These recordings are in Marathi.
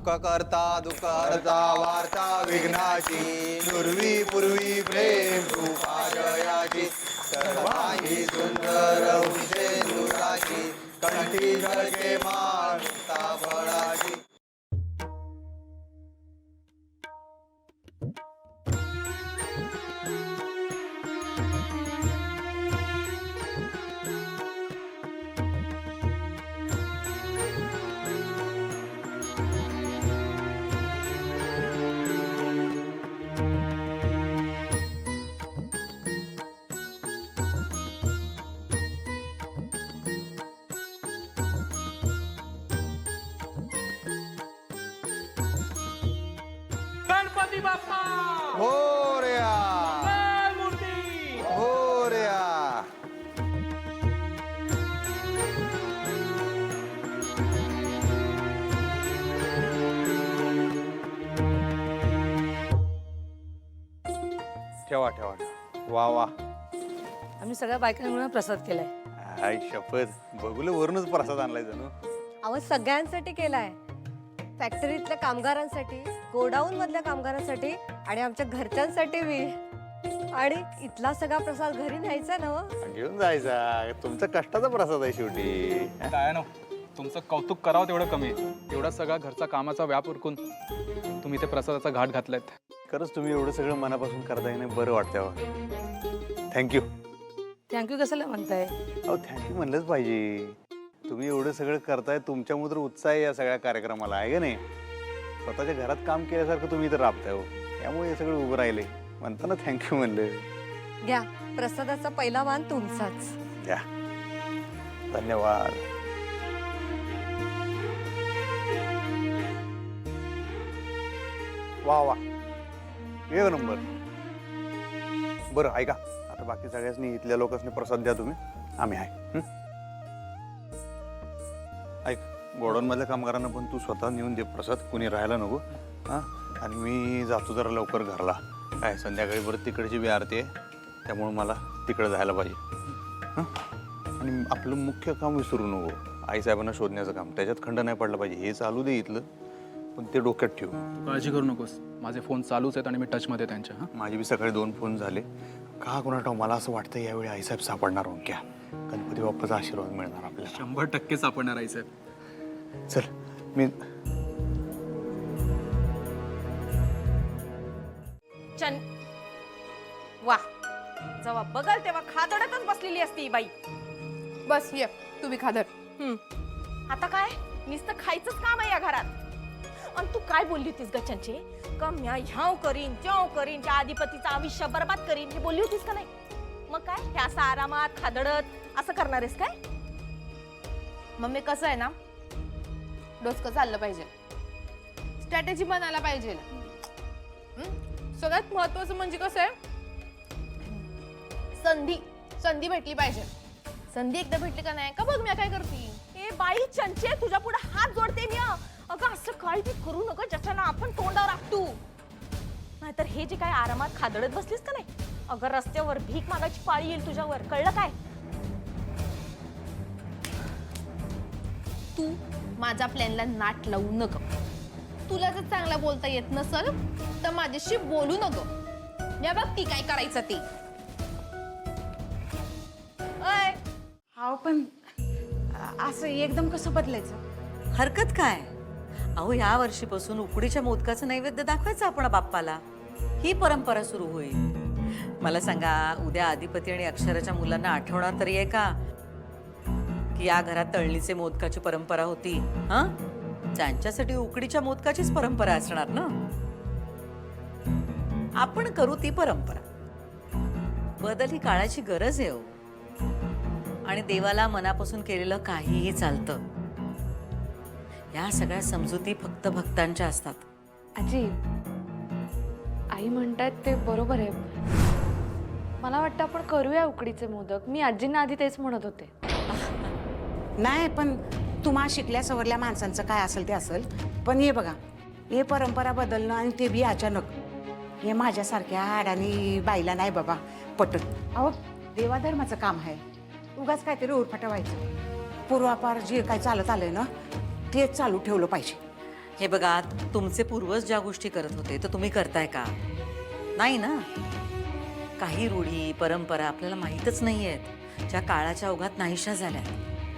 सुख करता दुःख हरता वार्ता विघ्नाची नुरवी पूर्वी प्रेम कृपा जयाची सर्वांगी सुंदर उषे दुराची कंठी झळके माळ मुक्ता फळाची. गणपती बाप्पा मोरया मूर्ती मोरया. ठेवा ठेवा वा वा. आम्ही सगळ्या बायकांनी मिळून प्रसाद केलाय. आई शपथ बघूल वरूनच प्रसाद आणलाय जणू. अहो सगळ्यांसाठी केलाय. फॅक्टरीतल्या कामगारांसाठी, गोडाऊन मधल्या कामगारांसाठी आणि आमच्या घरच्यांसाठी बी. आणि इथला सगळा प्रसाद घरी न्यायचा ना हो. घेऊन जायचा. तुमचा कष्टाचा प्रसाद आहे शेवटी. काय ना तुमचं कौतुक करावं तेवढं कमी आहे. एवढा सगळा घरचा कामाचा व्याप उरकून तुम्ही ते प्रसादाचा घाट घातलायत. खरंच तुम्ही एवढं सगळं मनापासून करताय ना, बरं वाटतं. थँक्यू. थँक्यू कशाला म्हणताय? अहो थँक्यू म्हणलंच पाहिजे. तुम्ही एवढं सगळं करताय, तुमच्यामुळे तर उत्साह आहे या सगळ्या कार्यक्रमाला, आहे का नाही? स्वतःच्या घरात काम केल्यासारखं तुम्ही इथं राबताय हो. त्यामुळे हे सगळं उभं राहिले म्हणताना थँक्यू म्हणलं. घ्या, प्रसादाचा पहिला मान तुमचाच. द्या. धन्यवाद. वा वा, एक नंबर. बरं ऐका, आता बाकी सगळ्यांनी इथल्या लोकांनी प्रसाद द्या तुम्ही, आम्ही आहे. ऐक, गोडाऊन मधल्या कामगारांना पण तू स्वतः नेऊन दे प्रसाद, कुणी राहायला नको. हां, आणि मी जातो जरा लवकर घरला. काय संध्याकाळी बरं तिकडची बी आरती आहे, त्यामुळे मला तिकडे जायला पाहिजे. हां, आणि आपलं मुख्य काम विसरू नको, आईसाहेबांना शोधण्याचं काम. त्याच्यात खंड नाही पडला पाहिजे. हे चालू दे इथलं, पण ते डोक्यात ठेव. काळजी करू नकोस, माझे फोन चालूच आहेत आणि मी टचमध्ये त्यांच्या. हां, माझे बी सकाळी 2 फोन झाले. का कोणाला मला असं वाटतं यावेळी आईसाहेब सापडणार हो. क्या गणपती बाप्पाचा आशीर्वाद मिळणार आपल्याला. 100% सापडणार आहे साहेब. चल मी चन वा, जेव्हा बघल तेव्हा खादडतच बसलेली असती ही बाई. बस ये तुम्ही खादर. आता काय नुसतं खायचंच काम आहे या घरात. आणि तू काय बोलली होतीस गचनचे? का म्या ह्याव करीन त्याव करीन, त्या अधिपतीचं आयुष्य बर्बाद करीन, हे बोलली होतीस का नाही? मग काय हे असं आरामात खादडत असं करणार आहेस काय? मम्मी कसं आहे ना, डोसकं चाललं पाहिजे, स्ट्रॅटेजी बनायला पाहिजे. सगळ्यात महत्वाचं म्हणजे कसं आहे, संधी भेटली पाहिजे. संधी एकदा भेटली का नाही का बघ मी काय करते. ए बाई चंचे, तुझ्या पुढे हात जोडते मी. अगं असं काय बी करू नका ज्याच्यानं आपण तोंडावर आपटू. नाहीतर हे जे काय आरामात खादडत बसलीस का नाही, अगं रस्त्यावर भीक मागायची पाळी येईल तुझ्यावर, कळलं काय? तू माझ्या प्लॅनला नाट लावू नको. तुला जर चांगला बोलता येत नसल तर माझ्याशी बोलू नको. मी बघ ती काय करायचं ते. अहो पण असं एकदम कसं बदलायचं? हरकत काय? अहो या वर्षीपासून उकडीच्या मोदकाचं नैवेद्य दाखवायचं आपण बाप्पाला. ही परंपरा सुरू होईल. मला सांगा, उद्या अधिपती आणि अक्षराच्या मुलांना आठवणार तरी आहे का की या घरात तळणीचे मोदकाची परंपरा होती? हां, त्यांच्यासाठी उकडीच्या मोदकाचीच परंपरा असणार ना. आपण करू ती परंपरा. बदल ही काळाची गरज आहे हो. आणि देवाला मनापासून केलेलं काहीही चालतं. या सगळ्या समजुती फक्त भक्तांच्या असतात. आजी, आई म्हणतात ते बरोबर आहे. मला वाटतं आपण करूया उकडीचे मोदक. मी आजींना आधी तेच म्हणत होते. नाही पण तुम्हा शिकल्या सवरल्या माणसांचं काय असेल ते असेल, पण हे बघा, हे परंपरा बदलणं आणि ते बी अचानक, हे माझ्यासारख्या अडाणी बाईला नाही बाबा पटत. अहो देवाधर्माचं काम आहे, उगाच काहीतरी उरफाटा व्हायचं. पूर्वापार जे काय चालत आलंय ना तेच चालू ठेवलं पाहिजे. हे बघा, तुमचे पूर्वज ज्या गोष्टी करत होते तर तुम्ही करताय का? नाही ना. काही रूढी परंपरा आपल्याला माहीतच नाही आहेत, ज्या काळाच्या ओघात नाहीशा झाल्या.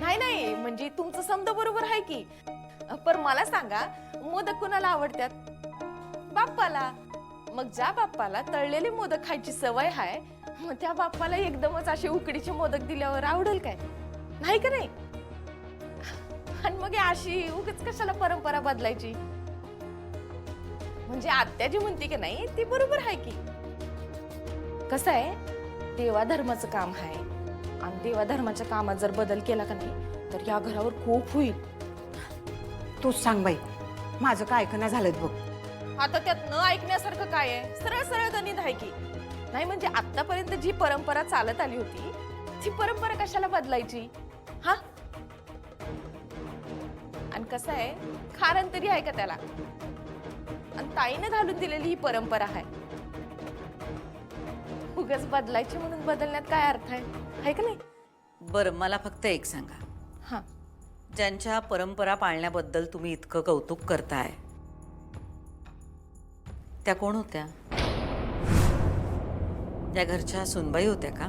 नाही नाही, म्हणजे तुमचं समजा बरोबर आहे की. पण मला सांगा, मोदक कुणाला आवडतात? बाप्पाला. मग ज्या बाप्पाला तळलेले मोदक खायची सवय आहे, मग त्या बाप्पाला एकदमच असे उकडीचे मोदक दिल्यावर आवडेल काय? नाही का नाही? आणि मग हे अशी उगाच कशाला परंपरा बदलायची? म्हणजे आत्या जी म्हणते की नाही ती बरोबर आहे की. कसं आहे, देवाधर्माचं काम आहे आणि देवाधर्माच्या कामात जर बदल केला का नाही तर या घरावर खूप होईल. तूच सांग बाई, माझं काय ऐकणं झालं बघ. आता त्यात न ऐकण्यासारखं काय आहे? सरळ सरळ गणित आहे की. नाही म्हणजे आतापर्यंत जी परंपरा चालत आली होती ती परंपरा कशाला बदलायची? हा, आणि कसं आहे, कारण तरी आहे का त्याला? आणि ताईने घालून दिलेली ही परंपरा आहे. उगाच बदलायची म्हणून बदलण्यात काय अर्थ आहे का नाही? बरं, मला फक्त एक सांगा, हा, ज्यांच्या परंपरा पाळण्याबद्दल तुम्ही इतकं कौतुक करताय त्या कोण होत्या? या घरच्या सुनबाई होत्या का?